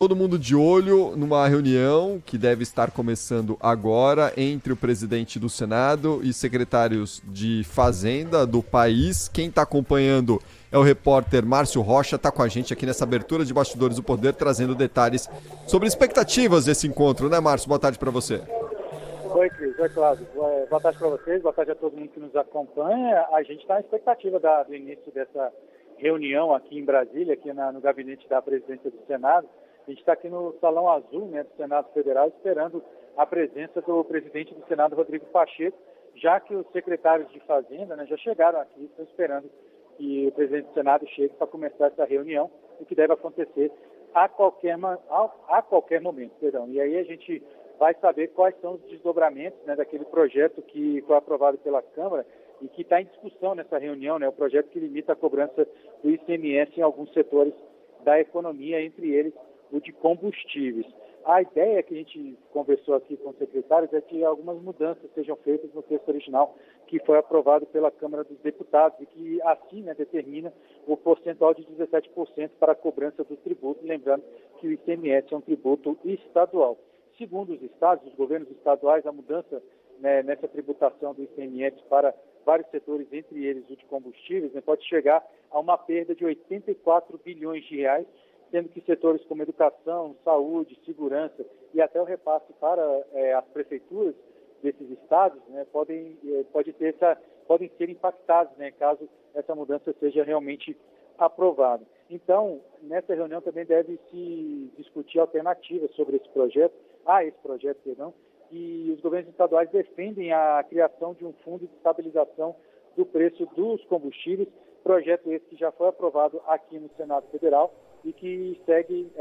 Todo mundo de olho numa reunião que deve estar começando agora entre o presidente do Senado e secretários de Fazenda do país. Quem está acompanhando é o repórter Márcio Rocha, está com a gente aqui nessa abertura de Bastidores do Poder, trazendo detalhes sobre expectativas desse encontro, né, Márcio? Boa tarde para você. Oi, Cris. Oi, Cláudio. Boa tarde para vocês, boa tarde a todo mundo que nos acompanha. A gente está na expectativa do início dessa reunião aqui em Brasília, aqui no gabinete da presidência do Senado. A gente está aqui no Salão Azul, né, do Senado Federal, esperando a presença do presidente do Senado, Rodrigo Pacheco, já que os secretários de Fazenda, né, já chegaram aqui, estão esperando que o presidente do Senado chegue para começar essa reunião, o que deve acontecer a qualquer momento. E aí a gente vai saber quais são os desdobramentos, né, daquele projeto que foi aprovado pela Câmara e que está em discussão nessa reunião, né, o projeto que limita a cobrança do ICMS em alguns setores da economia, entre eles o de combustíveis. A ideia que a gente conversou aqui com os secretários é que algumas mudanças sejam feitas no texto original que foi aprovado pela Câmara dos Deputados e que assim, né, determina o percentual de 17% para a cobrança do tributo, lembrando que o ICMS é um tributo estadual. Segundo os estados, os governos estaduais, a mudança, né, nessa tributação do ICMS para vários setores, entre eles o de combustíveis, né, pode chegar a uma perda de 84 bilhões de reais, sendo que setores como educação, saúde, segurança e até o repasse para as prefeituras desses estados, né, podem ser impactados, né, caso essa mudança seja realmente aprovada. Então, nessa reunião também deve se discutir alternativas sobre esse projeto, e os governos estaduais defendem a criação de um fundo de estabilização do preço dos combustíveis, projeto esse que já foi aprovado aqui no Senado Federal e que segue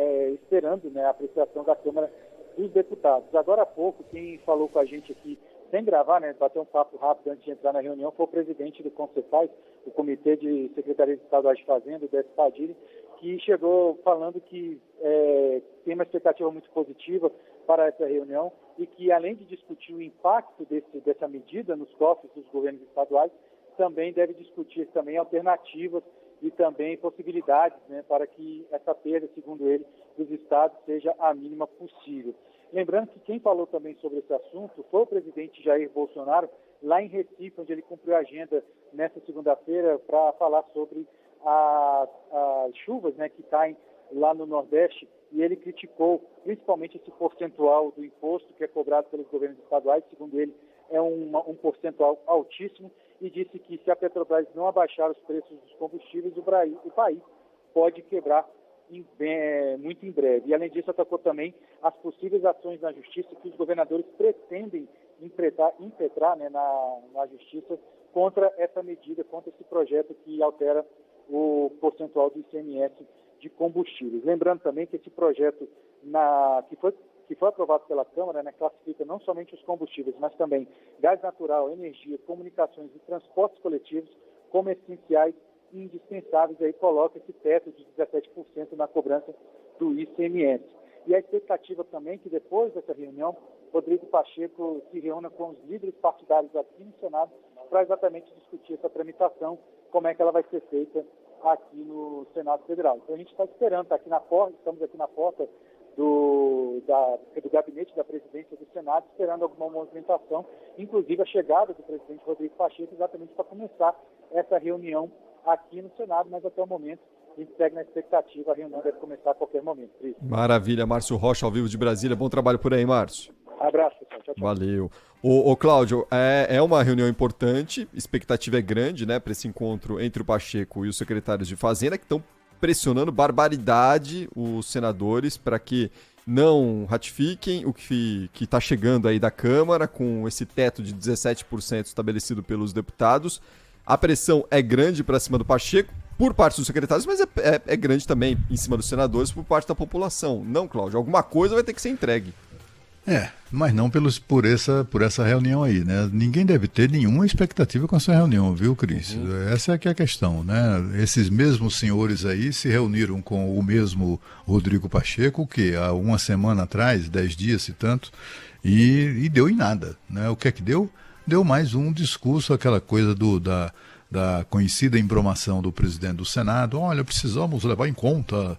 esperando, né, a apreciação da Câmara dos Deputados. Agora há pouco, quem falou com a gente aqui, sem gravar, né, bater um papo rápido antes de entrar na reunião, foi o presidente do CONCEFAZ, o Comitê de Secretarias Estaduais de Fazenda, o Décio Padilha, que chegou falando que tem uma expectativa muito positiva para essa reunião e que, além de discutir o impacto dessa medida nos cofres dos governos estaduais, também deve discutir também alternativas e também possibilidades, né, para que essa perda, segundo ele, dos estados seja a mínima possível. Lembrando que quem falou também sobre esse assunto foi o presidente Jair Bolsonaro, lá em Recife, onde ele cumpriu a agenda nesta segunda-feira para falar sobre as chuvas, né, que caem lá no Nordeste, e ele criticou principalmente esse percentual do imposto que é cobrado pelos governos estaduais, segundo ele, é um percentual altíssimo, e disse que se a Petrobras não abaixar os preços dos combustíveis, o país pode quebrar muito em breve. E, além disso, atacou também as possíveis ações na Justiça que os governadores pretendem impetrar, né, na Justiça contra essa medida, contra esse projeto que altera o percentual do ICMS de combustíveis. Lembrando também que esse projeto que foi aprovado pela Câmara, né, classifica não somente os combustíveis, mas também gás natural, energia, comunicações e transportes coletivos como essenciais e indispensáveis, aí coloca esse teto de 17% na cobrança do ICMS. E a expectativa também que depois dessa reunião, Rodrigo Pacheco se reúna com os líderes partidários aqui no Senado para exatamente discutir essa tramitação, como é que ela vai ser feita aqui no Senado Federal. Então a gente está esperando, estamos aqui na porta do gabinete da presidência do Senado, esperando alguma movimentação, inclusive a chegada do presidente Rodrigo Pacheco, exatamente para começar essa reunião aqui no Senado, mas até o momento a gente segue na expectativa, a reunião deve começar a qualquer momento. Cris. Maravilha, Márcio Rocha, ao vivo de Brasília. Bom trabalho por aí, Márcio. Abraço, pessoal. Tchau, tchau. Valeu. Ô Cláudio, é uma reunião importante, expectativa é grande, né, para esse encontro entre o Pacheco e os secretários de Fazenda, que estão pressionando barbaridade os senadores para que não ratifiquem o que está chegando aí da Câmara com esse teto de 17% estabelecido pelos deputados. A pressão é grande para cima do Pacheco por parte dos secretários, mas é grande também em cima dos senadores por parte da população. Não, Cláudio, alguma coisa vai ter que ser entregue. Mas não por essa reunião aí, né? Ninguém deve ter nenhuma expectativa com essa reunião, viu, Cris? Essa é que é a questão, né? Esses mesmos senhores aí se reuniram com o mesmo Rodrigo Pacheco, que há uma semana atrás, 10 dias, se tanto, e deu em nada, né? O que é que deu? Deu mais um discurso, aquela coisa da conhecida embromação do presidente do Senado. Olha, precisamos levar em conta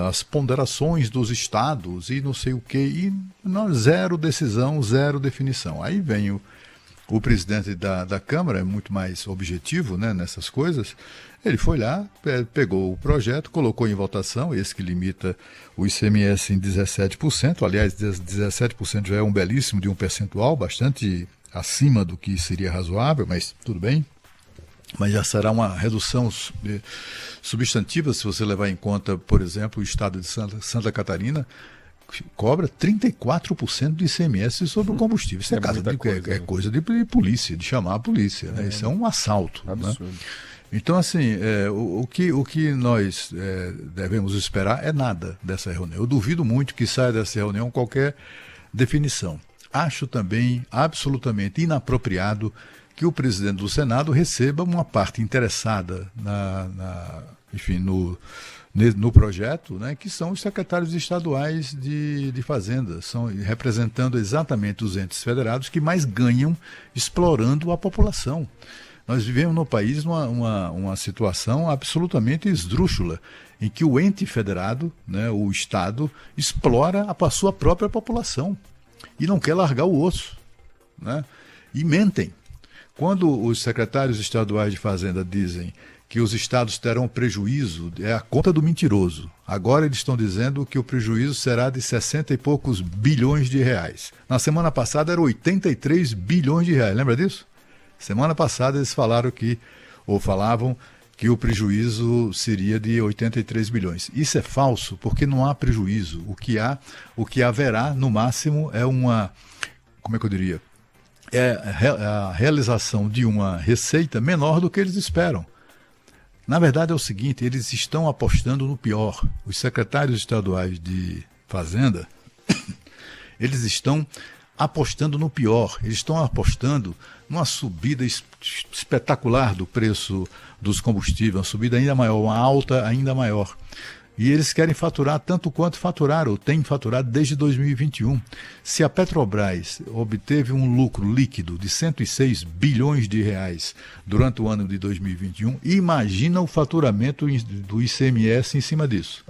as ponderações dos estados e não sei o quê, e não, zero decisão, zero definição. Aí vem o presidente da Câmara, é muito mais objetivo, né, nessas coisas. Ele foi lá, pegou o projeto, colocou em votação, esse que limita o ICMS em 17%, aliás, 17% já é um belíssimo de um percentual, bastante acima do que seria razoável, mas tudo bem. Mas já será uma redução substantiva se você levar em conta, por exemplo, o estado de Santa Catarina cobra 34% de ICMS sobre o combustível. Isso é coisa de polícia, de chamar a polícia. Né? Isso é um assalto. Absurdo. Né? Então, assim, o que nós devemos esperar é nada dessa reunião. Eu duvido muito que saia dessa reunião qualquer definição. Acho também absolutamente inapropriado que o presidente do Senado receba uma parte interessada enfim, no projeto, né, que são os secretários estaduais de Fazenda, representando exatamente os entes federados que mais ganham explorando a população. Nós vivemos no país uma situação absolutamente esdrúxula, em que o ente federado, né, o Estado, explora a sua própria população e não quer largar o osso. Né? E mentem. Quando os secretários estaduais de Fazenda dizem que os estados terão prejuízo, é a conta do mentiroso. Agora eles estão dizendo que o prejuízo será de 60 e poucos bilhões de reais. Na semana passada era 83 bilhões de reais, lembra disso? Semana passada eles falavam que o prejuízo seria de 83 bilhões. Isso é falso, porque não há prejuízo. O que haverá, no máximo, é como é que eu diria? É a realização de uma receita menor do que eles esperam. Na verdade é o seguinte, eles estão apostando no pior. Os secretários estaduais de Fazenda, eles estão apostando no pior. Eles estão apostando numa subida espetacular do preço dos combustíveis, uma subida ainda maior, uma alta ainda maior. E eles querem faturar tanto quanto faturaram, ou têm faturado desde 2021. Se a Petrobras obteve um lucro líquido de 106 bilhões de reais durante o ano de 2021, imagina o faturamento do ICMS em cima disso,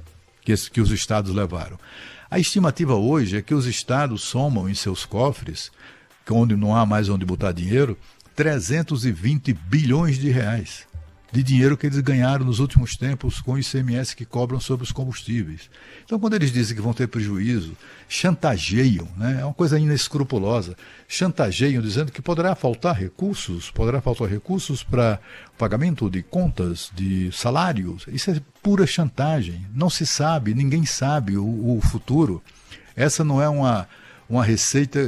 que os estados levaram. A estimativa hoje é que os estados somam em seus cofres, onde não há mais onde botar dinheiro, 320 bilhões de reais. De dinheiro que eles ganharam nos últimos tempos com o ICMS que cobram sobre os combustíveis. Então, quando eles dizem que vão ter prejuízo, chantageiam, né? É uma coisa inescrupulosa, chantageiam dizendo que poderá faltar recursos para pagamento de contas, de salários. Isso é pura chantagem, não se sabe, ninguém sabe o futuro. Essa não é uma receita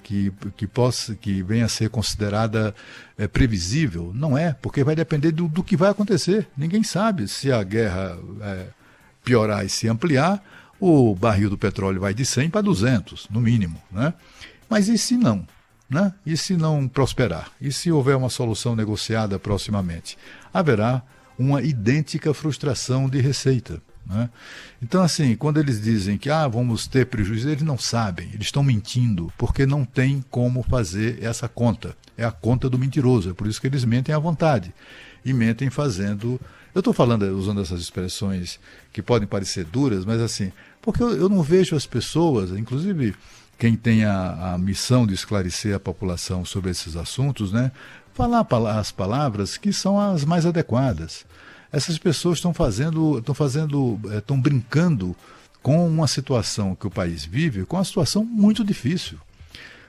que venha a ser considerada previsível. Não é, porque vai depender do que vai acontecer. Ninguém sabe se a guerra piorar e se ampliar, o barril do petróleo vai de 100 para 200, no mínimo. Né? Mas e se não? Né? E se não prosperar? E se houver uma solução negociada proximamente? Haverá uma idêntica frustração de receita. Né? Então, assim, quando eles dizem que vamos ter prejuízo, eles não sabem, eles estão mentindo, porque não tem como fazer essa conta. É a conta do mentiroso, é por isso que eles mentem à vontade. E mentem fazendo... Eu estou usando essas expressões que podem parecer duras, mas assim, porque eu não vejo as pessoas, inclusive quem tem a missão de esclarecer a população sobre esses assuntos, né, falar as palavras que são as mais adequadas. Essas pessoas estão brincando com uma situação que o país vive, com uma situação muito difícil.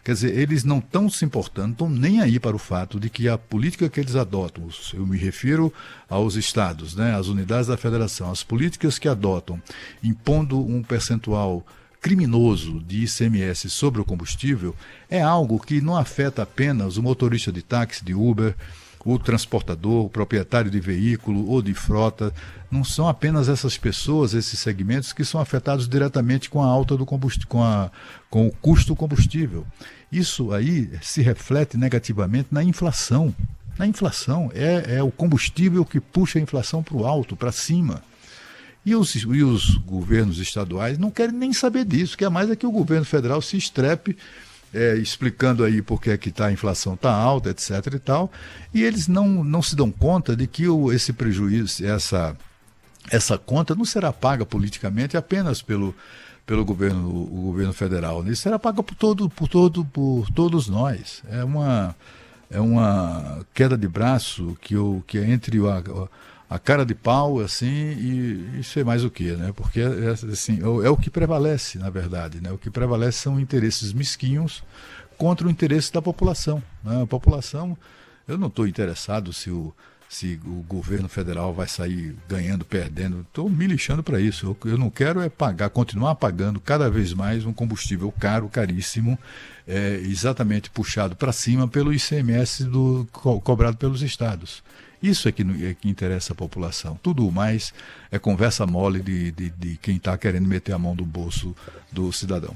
Quer dizer, eles não estão se importando, estão nem aí para o fato de que a política que eles adotam, eu me refiro aos estados, né, às unidades da federação, as políticas que adotam, impondo um percentual criminoso de ICMS sobre o combustível, é algo que não afeta apenas o motorista de táxi, de Uber, o transportador, o proprietário de veículo ou de frota. Não são apenas essas pessoas, esses segmentos que são afetados diretamente com a alta do combustível, com o custo do combustível. Isso aí se reflete negativamente na inflação. Na inflação é o combustível que puxa a inflação para o alto, para cima. E os governos estaduais não querem nem saber disso, que é mais que o governo federal se estrepe explicando aí por que a inflação está alta, etc. e tal, e eles não se dão conta de que esse prejuízo, essa conta não será paga politicamente apenas pelo o governo federal. Isso será paga por todos nós. É uma queda de braço que é entre a cara de pau, assim, e sei mais o que, né? Porque assim, é o que prevalece, na verdade, né? O que prevalece são interesses mesquinhos contra o interesse da população, né? A população, eu não estou interessado se o governo federal vai sair ganhando, perdendo. Estou me lixando para isso. Eu não quero é continuar pagando cada vez mais um combustível caro, caríssimo, exatamente puxado para cima pelo ICMS cobrado pelos estados. Isso é que interessa a população. Tudo mais é conversa mole de quem está querendo meter a mão no bolso do cidadão.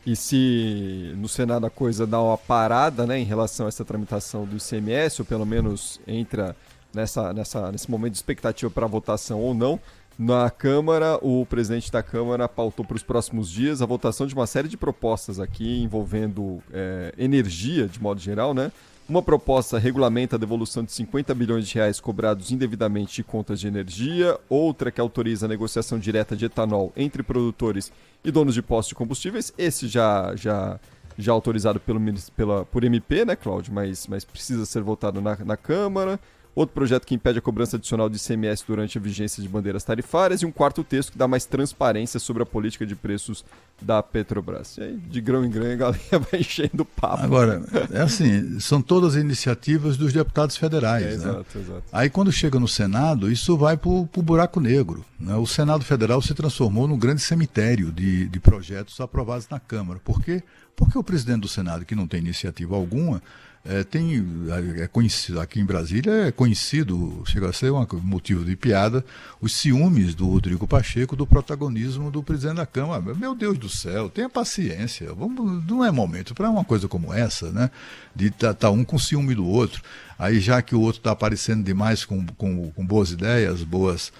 E se no Senado a coisa dá uma parada, né, em relação a essa tramitação do ICMS, ou pelo menos entra nesse momento de expectativa para votação ou não, na Câmara, o presidente da Câmara pautou para os próximos dias a votação de uma série de propostas aqui envolvendo energia, de modo geral, né? Uma proposta regulamenta a devolução de 50 bilhões de reais cobrados indevidamente de contas de energia, outra que autoriza a negociação direta de etanol entre produtores e donos de postos de combustíveis. Esse já autorizado por MP, né, Cláudio? Mas precisa ser votado na Câmara. Outro projeto que impede a cobrança adicional de ICMS durante a vigência de bandeiras tarifárias. E um quarto texto que dá mais transparência sobre a política de preços da Petrobras. E aí, de grão em grão, a galera vai enchendo o papo. Agora, assim, são todas iniciativas dos deputados federais. Né? Exato. Aí quando chega no Senado, isso vai para o buraco negro. Né? O Senado Federal se transformou num grande cemitério de projetos aprovados na Câmara. Por quê? Porque o presidente do Senado, que não tem iniciativa alguma, é conhecido, aqui em Brasília é conhecido, chega a ser um motivo de piada, os ciúmes do Rodrigo Pacheco do protagonismo do presidente da Câmara. Meu Deus do céu, tenha paciência, não é momento para uma coisa como essa, né? De tá um com ciúme do outro. Aí já que o outro está aparecendo demais com boas ideias, boas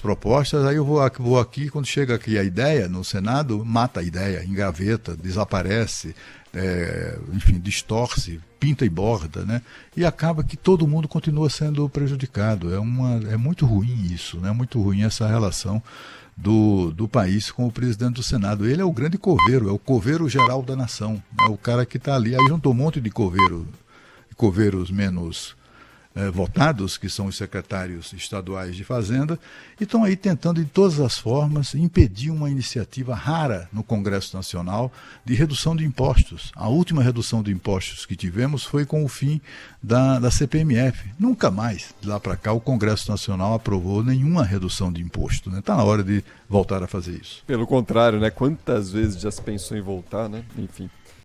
propostas, aí eu vou aqui, quando chega aqui a ideia no Senado, mata a ideia, engaveta, desaparece, enfim, distorce, pinta e borda, né? E acaba que todo mundo continua sendo prejudicado. É muito ruim isso, né? Muito ruim essa relação do país com o presidente do Senado. Ele é o grande coveiro, é o coveiro geral da nação, é o cara que está ali. Aí juntou um monte de coveiros menos votados, que são os secretários estaduais de Fazenda, e estão aí tentando de todas as formas impedir uma iniciativa rara no Congresso Nacional de redução de impostos. A última redução de impostos que tivemos foi com o fim da CPMF. Nunca mais, de lá para cá, o Congresso Nacional aprovou nenhuma redução de imposto. Está na hora de voltar a fazer isso. Pelo contrário, né? Quantas vezes já se pensou em voltar, né? Enfim.